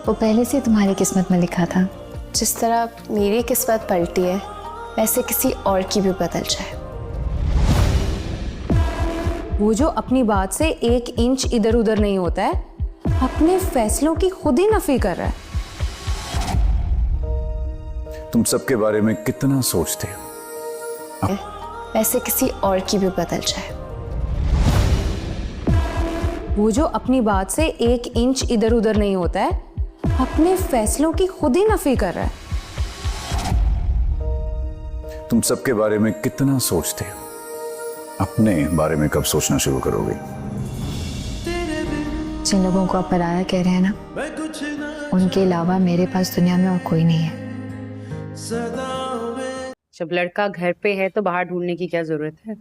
वो पहले से तुम्हारी किस्मत में लिखा था। जिस तरह मेरी किस्मत पलटी है वैसे किसी और की भी बदल जाए। वो जो अपनी बात से 1 इंच इधर उधर नहीं होता है, अपने फैसलों की खुद ही नफी कर रहा है। तुम सबके बारे में कितना सोचते हो। वैसे किसी और की भी बदल जाए। वो जो अपनी बात से 1 इंच इधर उधर नहीं होता है, अपने फैसलों की खुद ही नफी कर रहा है। तुम सबके बारे में कितना सोचते हो, अपने बारे में कब सोचना शुरू करोगे। जिन लोगों को आप पराया कह रहे हैं ना, उनके अलावा मेरे पास दुनिया में और कोई नहीं है। जब लड़का घर पे है तो बाहर ढूंढने की क्या जरूरत है।